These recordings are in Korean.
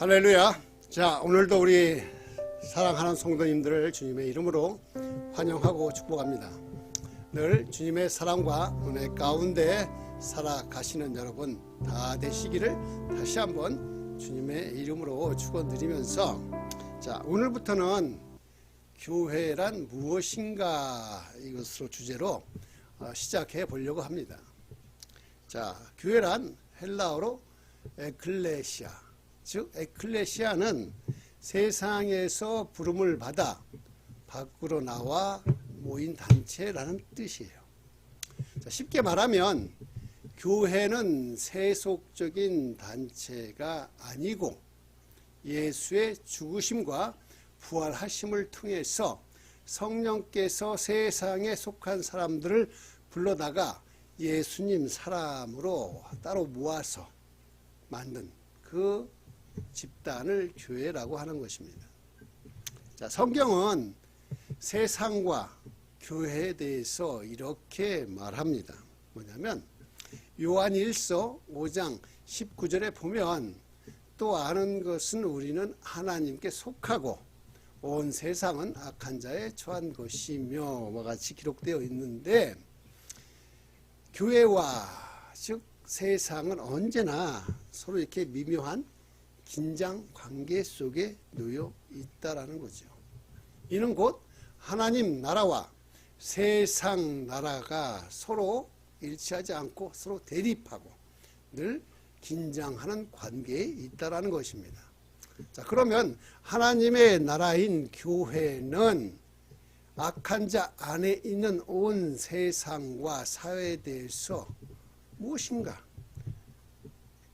할렐루야. 자, 오늘도 우리 사랑하는 성도님들을 주님의 이름으로 환영하고 축복합니다. 늘 주님의 사랑과 은혜 가운데 살아가시는 여러분 다 되시기를 다시 한번 주님의 이름으로 축원드리면서, 자, 오늘부터는 교회란 무엇인가 이것으로 주제로 시작해 보려고 합니다. 자, 교회란 헬라어로 에클레시아, 즉 에클레시아는 세상에서 부름을 받아 밖으로 나와 모인 단체라는 뜻이에요. 자, 쉽게 말하면 교회는 세속적인 단체가 아니고 예수의 죽으심과 부활하심을 통해서 성령께서 세상에 속한 사람들을 불러다가 예수님 사람으로 따로 모아서 만든 그 집단을 교회라고 하는 것입니다. 자, 성경은 세상과 교회에 대해서 이렇게 말합니다. 뭐냐면 요한일서 5장 19절에 보면, 또 아는 것은 우리는 하나님께 속하고 온 세상은 악한 자에 처한 것이며 와 같이 기록되어 있는데, 교회와 즉 세상은 언제나 서로 이렇게 미묘한 긴장 관계 속에 놓여 있다라는 거죠. 이는 곧 하나님 나라와 세상 나라가 서로 일치하지 않고 서로 대립하고 늘 긴장하는 관계에 있다라는 것입니다. 자, 그러면 하나님의 나라인 교회는 악한 자 안에 있는 온 세상과 사회에 대해서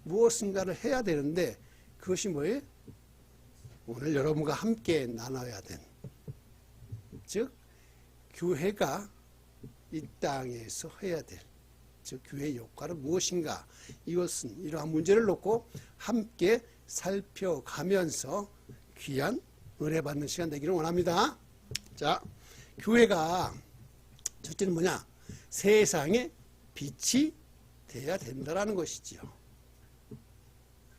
무엇인가를 해야 되는데, 그것이 뭐예요? 오늘 여러분과 함께 나눠야 된, 즉 교회가 이 땅에서 해야 될, 즉 교회의 역할은 무엇인가, 이것은 이러한 문제를 놓고 함께 살펴가면서 귀한 은혜 받는 시간 되기를 원합니다. 자, 교회가 첫째는 뭐냐? 세상의 빛이 돼야 된다라는 것이지요.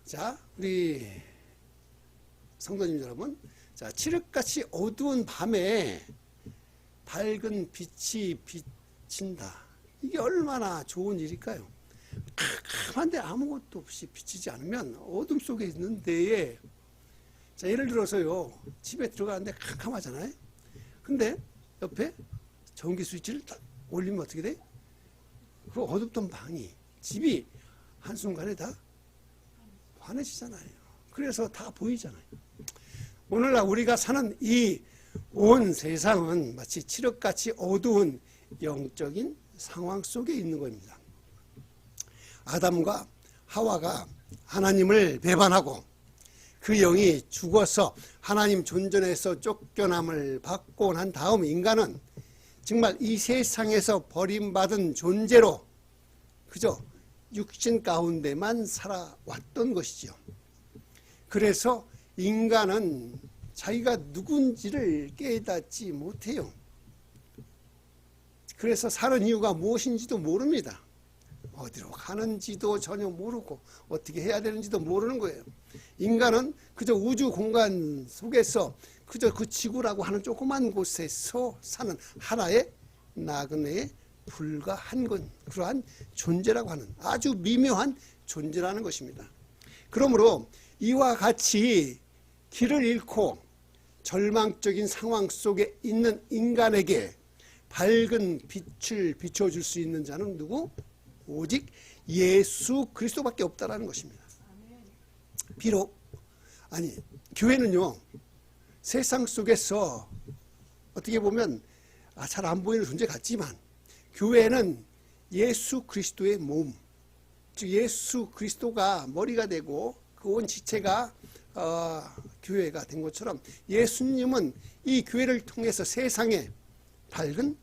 자, 우리 성도님 여러분, 자, 칠흑같이 어두운 밤에 밝은 빛이 비친다. 이게 얼마나 좋은 일일까요? 캄캄한데 아무것도 없이 비치지 않으면 어둠 속에 있는 데에, 자, 예를 들어서요, 집에 들어가는데 캄캄하잖아요. 근데 옆에 전기 스위치를 딱 올리면 어떻게 돼? 그 어둡던 방이, 집이 한순간에 다 환해지잖아요. 그래서 다 보이잖아요. 오늘날 우리가 사는 이 온 세상은 마치 칠흑같이 어두운 영적인 상황 속에 있는 겁니다. 아담과 하와가 하나님을 배반하고 그 영이 죽어서 하나님 존전에서 쫓겨남을 받고 난 다음 인간은 정말 이 세상에서 버림받은 존재로 그저 육신 가운데만 살아왔던 것이죠. 그래서 인간은 자기가 누군지를 깨닫지 못해요. 그래서 사는 이유가 무엇인지도 모릅니다. 어디로 가는지도 전혀 모르고 어떻게 해야 되는지도 모르는 거예요. 인간은 그저 우주 공간 속에서 그저 그 지구라고 하는 조그만 곳에서 사는 하나의 나그네에 불과한 건 그러한 존재라고 하는 아주 미묘한 존재라는 것입니다. 그러므로 이와 같이 길을 잃고 절망적인 상황 속에 있는 인간에게 밝은 빛을 비춰줄 수 있는 자는 누구? 오직 예수 그리스도밖에 없다라는 것입니다. 비록 교회는요, 세상 속에서 어떻게 보면 잘 안 보이는 존재 같지만, 교회는 예수 그리스도의 몸, 즉 예수 그리스도가 머리가 되고 그 온 지체가 교회가 된 것처럼, 예수님은 이 교회를 통해서 세상에 밝은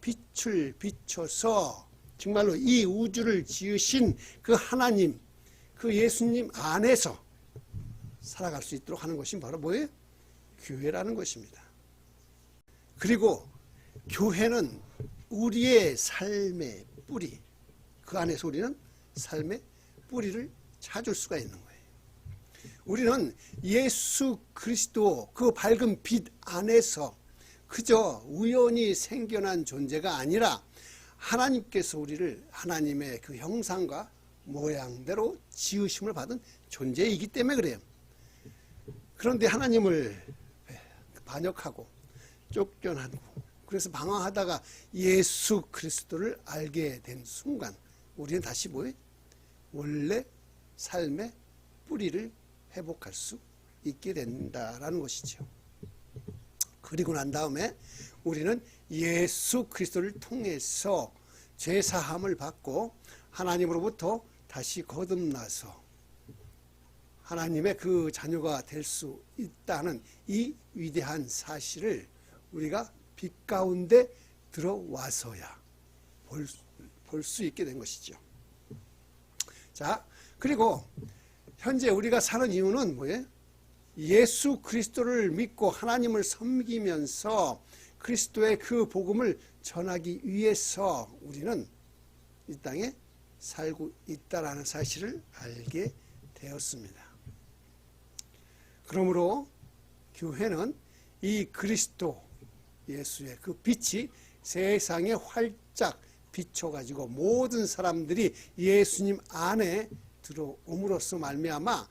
빛을 비춰서 정말로 이 우주를 지으신 그 하나님, 그 예수님 안에서 살아갈 수 있도록 하는 것이 바로 뭐예요? 교회라는 것입니다. 그리고 교회는 우리의 삶의 뿌리, 그 안에서 우리는 삶의 뿌리를 찾을 수가 있는 거예요. 우리는 예수 그리스도 그 밝은 빛 안에서 그저 우연히 생겨난 존재가 아니라 하나님께서 우리를 하나님의 그 형상과 모양대로 지으심을 받은 존재이기 때문에 그래요. 그런데 하나님을 반역하고 쫓겨나고 그래서 방황하다가 예수 그리스도를 알게 된 순간 우리는 다시 뭐예요? 원래 삶의 뿌리를 회복할 수 있게 된다라는 것이죠. 그리고 난 다음에 우리는 예수 그리스도를 통해서 죄사함을 받고 하나님으로부터 다시 거듭나서 하나님의 그 자녀가 될 수 있다는 이 위대한 사실을 우리가 빛 가운데 들어와서야 볼 수 있게 된 것이죠. 자, 그리고 현재 우리가 사는 이유는 뭐예요? 예수 그리스도를 믿고 하나님을 섬기면서 그리스도의 그 복음을 전하기 위해서 우리는 이 땅에 살고 있다라는 사실을 알게 되었습니다. 그러므로 교회는 이 그리스도 예수의 그 빛이 세상에 활짝 비춰가지고 모든 사람들이 예수님 안에 들어옴으로써 말미암아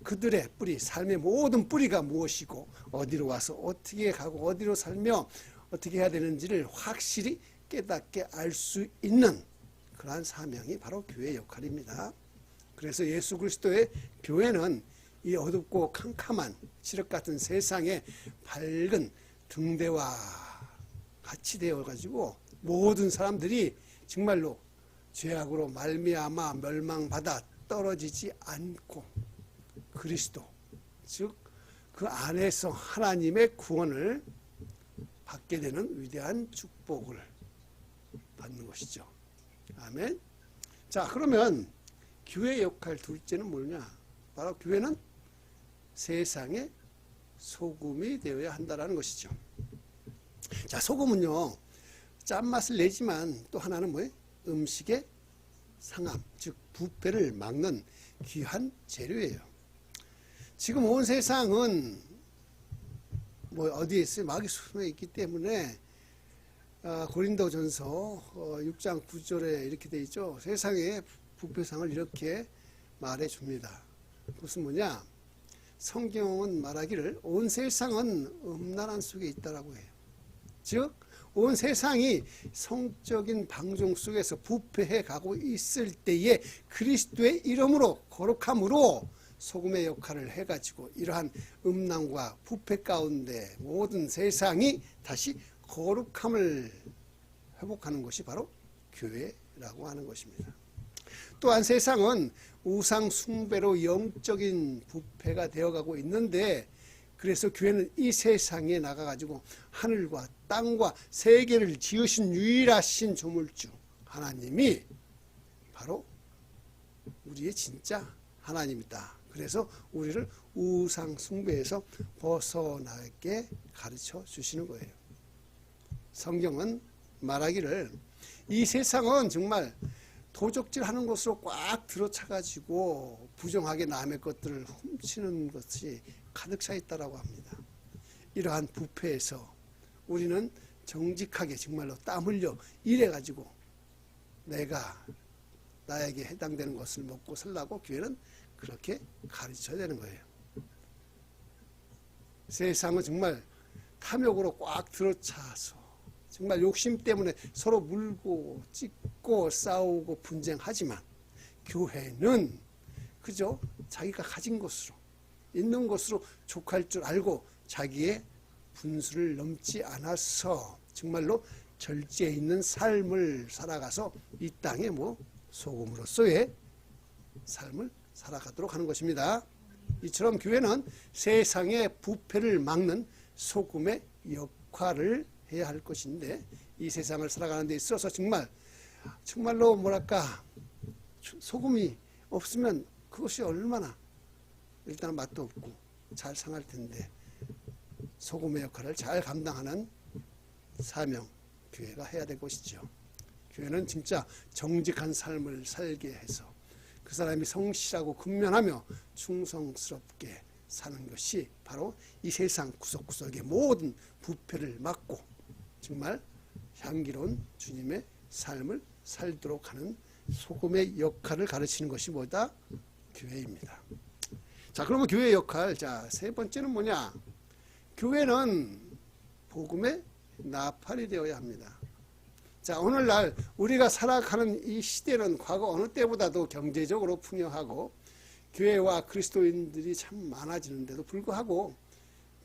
그들의 뿌리, 삶의 모든 뿌리가 무엇이고 어디로 와서 어떻게 가고 어디로 살며 어떻게 해야 되는지를 확실히 깨닫게 알 수 있는 그러한 사명이 바로 교회의 역할입니다. 그래서 예수 그리스도의 교회는 이 어둡고 캄캄한 칠흑 같은 세상에 밝은 등대와 같이 되어가지고 모든 사람들이 정말로 죄악으로 말미암아 멸망받아 떨어지지 않고 그리스도 즉 그 안에서 하나님의 구원을 받게 되는 위대한 축복을 받는 것이죠. 아멘. 자, 그러면 교회의 역할 둘째는 뭐냐? 바로 교회는 세상의 소금이 되어야 한다는 것이죠. 자, 소금은요 짠맛을 내지만 또 하나는 뭐예요? 음식의 상함, 즉 부패를 막는 귀한 재료예요. 지금 온 세상은 뭐 어디에 있어요? 마귀 손에 있기 때문에 고린도전서 6장 9절에 이렇게 돼 있죠. 세상의 부패상을 이렇게 말해 줍니다. 무슨 뭐냐? 성경은 말하기를 온 세상은 음란한 속에 있다라고 해요. 즉 온 세상이 성적인 방종 속에서 부패해 가고 있을 때에 그리스도의 이름으로 거룩함으로 소금의 역할을 해가지고 이러한 음란과 부패 가운데 모든 세상이 다시 거룩함을 회복하는 것이 바로 교회라고 하는 것입니다. 또한 세상은 우상 숭배로 영적인 부패가 되어가고 있는데 그래서 교회는 이 세상에 나가가지고 하늘과 땅과 세계를 지으신 유일하신 조물주 하나님이 바로 우리의 진짜 하나님이다. 그래서 우리를 우상 숭배에서 벗어나게 가르쳐 주시는 거예요. 성경은 말하기를 이 세상은 정말 도적질하는 것으로 꽉 들어차가지고 부정하게 남의 것들을 훔치는 것이 가득 차 있다라고 합니다. 이러한 부패에서 우리는 정직하게 정말로 땀 흘려 일해가지고 내가 나에게 해당되는 것을 먹고 살라고 교회는 그렇게 가르쳐야 되는 거예요. 세상은 정말 탐욕으로 꽉 들어차서 정말 욕심 때문에 서로 물고 찢고 싸우고 분쟁하지만 교회는 그저 자기가 가진 것으로 있는 것으로 족할 줄 알고 자기의 분수를 넘지 않아서 정말로 절제 있는 삶을 살아가서 이 땅에 소금으로서의 삶을 살아가도록 하는 것입니다. 이처럼 교회는 세상의 부패를 막는 소금의 역할을 해야 할 것인데 이 세상을 살아가는 데 있어서 정말로 소금이 없으면 그것이 얼마나 일단 맛도 없고 잘 상할 텐데 소금의 역할을 잘 감당하는 사명 교회가 해야 될 것이죠. 교회는 진짜 정직한 삶을 살게 해서 그 사람이 성실하고 근면하며 충성스럽게 사는 것이 바로 이 세상 구석구석의 모든 부패를 막고 정말 향기로운 주님의 삶을 살도록 하는 소금의 역할을 가르치는 것이 뭐다? 교회입니다. 자, 그러면 교회의 역할, 자, 세 번째는 뭐냐? 교회는 복음의 나팔이 되어야 합니다. 자, 오늘날 우리가 살아가는 이 시대는 과거 어느 때보다도 경제적으로 풍요하고 교회와 그리스도인들이 참 많아지는데도 불구하고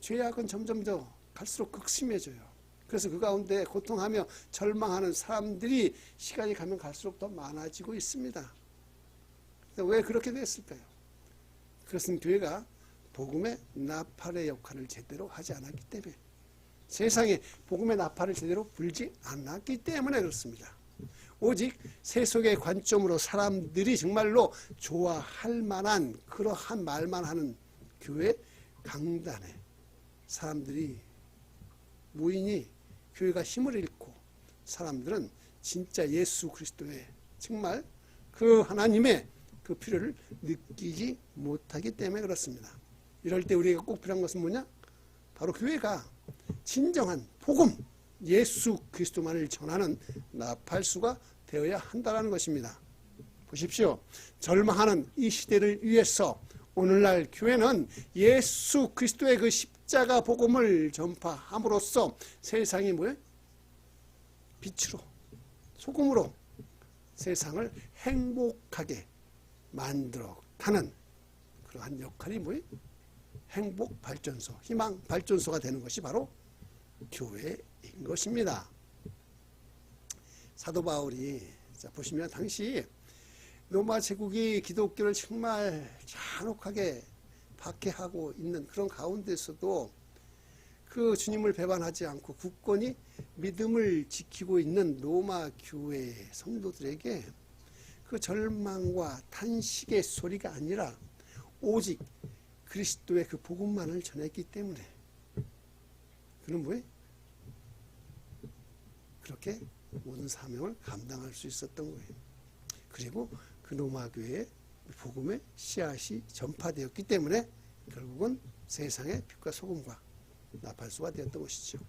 죄악은 점점 더 갈수록 극심해져요. 그래서 그 가운데 고통하며 절망하는 사람들이 시간이 가면 갈수록 더 많아지고 있습니다. 왜 그렇게 됐을까요? 그것은 교회가 복음의 나팔의 역할을 제대로 하지 않았기 때문에, 세상에 복음의 나팔을 제대로 불지 않았기 때문에 그렇습니다. 오직 세속의 관점으로 사람들이 정말로 좋아할 만한 그러한 말만 하는 교회 강단에 사람들이 모이니 교회가 힘을 잃고 사람들은 진짜 예수 그리스도의 정말 그 하나님의 그 필요를 느끼지 못하기 때문에 그렇습니다. 이럴 때 우리가 꼭 필요한 것은 뭐냐? 바로 교회가 진정한 복음, 예수 그리스도만을 전하는 나팔수가 되어야 한다는 것입니다. 보십시오. 절망하는 이 시대를 위해서 오늘날 교회는 예수 그리스도의 그 십자가 복음을 전파함으로써 세상이 뭐예요? 빛으로, 소금으로 세상을 행복하게 만들어 가는 그러한 역할이 뭐예요? 행복 발전소, 희망 발전소가 되는 것이 바로 교회인 것입니다. 사도 바울이, 자, 보시면 당시 로마 제국이 기독교를 정말 잔혹하게 박해하고 있는 그런 가운데서도 그 주님을 배반하지 않고 굳건히 믿음을 지키고 있는 로마 교회 성도들에게 그 절망과 탄식의 소리가 아니라 오직 그리스도의 그 복음만을 전했기 때문에 그는 뭐예요? 그렇게 모든 사명을 감당할 수 있었던 거예요. 그리고 그 로마 교회의 복음의 씨앗이 전파되었기 때문에 결국은 세상의 빛과 소금과 나팔수가 되었던 것이죠.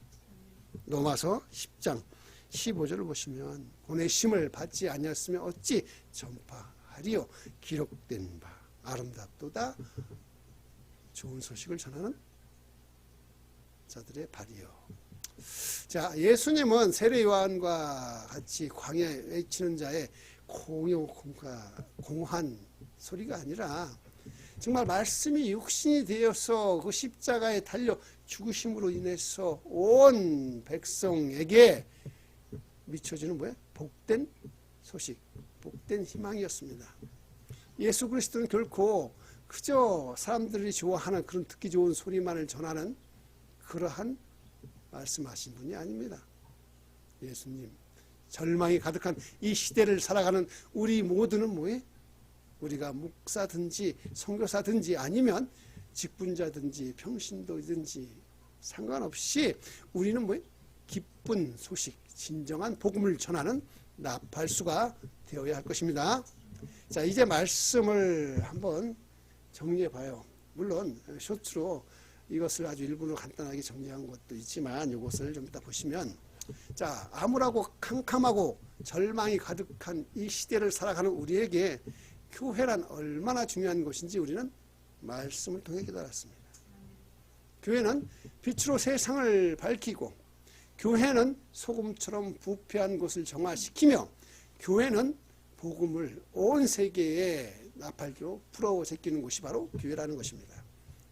로마서 10장 15절을 보시면 보내심을 받지 아니었으면 어찌 전파하리요. 기록된 바 아름답도다 좋은 소식을 전하는 자들의 발이요. 자, 예수님은 세례 요한과 같이 광야에 외치는 자의 공한 소리가 아니라 정말 말씀이 육신이 되어서 그 십자가에 달려 죽으심으로 인해서 온 백성에게 미쳐지는 뭐예요? 복된 소식, 복된 희망이었습니다. 예수 그리스도는 결코 그저 사람들이 좋아하는 그런 듣기 좋은 소리만을 전하는 그러한 말씀하신 분이 아닙니다. 예수님, 절망이 가득한 이 시대를 살아가는 우리 모두는 뭐예요? 우리가 목사든지 선교사든지 아니면 직분자든지 평신도든지 상관없이 우리는 뭐예요? 기쁜 소식, 진정한 복음을 전하는 나팔수가 되어야 할 것입니다. 자, 이제 말씀을 한번 정리해 봐요. 물론 쇼츠로 이것을 아주 일부러 간단하게 정리한 것도 있지만 이것을 좀 이따 보시면, 자, 암울하고 캄캄하고 절망이 가득한 이 시대를 살아가는 우리에게 교회란 얼마나 중요한 것인지 우리는 말씀을 통해 깨달았습니다. 교회는 빛으로 세상을 밝히고, 교회는 소금처럼 부패한 곳을 정화시키며, 교회는 복음을 온 세계에 나팔기로 풀어 제끼는 곳이 바로 교회라는 것입니다.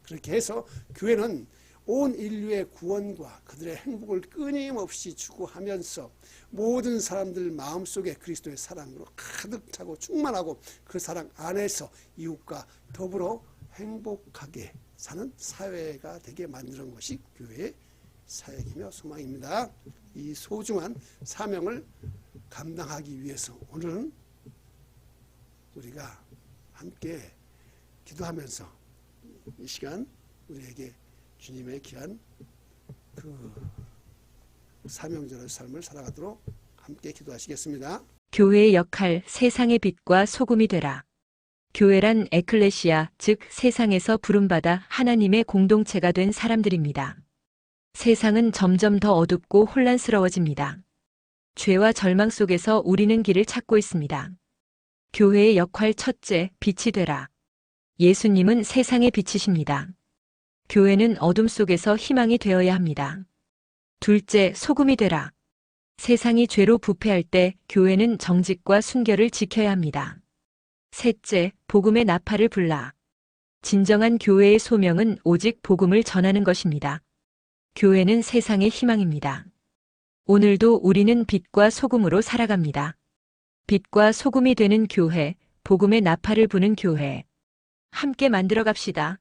그렇게 해서 교회는 온 인류의 구원과 그들의 행복을 끊임없이 추구하면서 모든 사람들 마음속에 그리스도의 사랑으로 가득 차고 충만하고 그 사랑 안에서 이웃과 더불어 행복하게 사는 사회가 되게 만드는 것이 교회의 사역이며 소망입니다. 이 소중한 사명을 감당하기 위해서 오늘은 우리가 함께 기도하면서 이 시간 우리에게 주님의 귀한 그 사명자의 삶을 살아가도록 함께 기도하시겠습니다. 교회의 역할, 세상의 빛과 소금이 되라. 교회란 에클레시아, 즉 세상에서 부름받아 하나님의 공동체가 된 사람들입니다. 세상은 점점 더 어둡고 혼란스러워집니다. 죄와 절망 속에서 우리는 길을 찾고 있습니다. 교회의 역할 첫째, 빛이 되라. 예수님은 세상의 빛이십니다. 교회는 어둠 속에서 희망이 되어야 합니다. 둘째, 소금이 되라. 세상이 죄로 부패할 때 교회는 정직과 순결을 지켜야 합니다. 셋째, 복음의 나팔을 불라. 진정한 교회의 소명은 오직 복음을 전하는 것입니다. 교회는 세상의 희망입니다. 오늘도 우리는 빛과 소금으로 살아갑니다. 빛과 소금이 되는 교회, 복음의 나팔을 부는 교회. 함께 만들어 갑시다.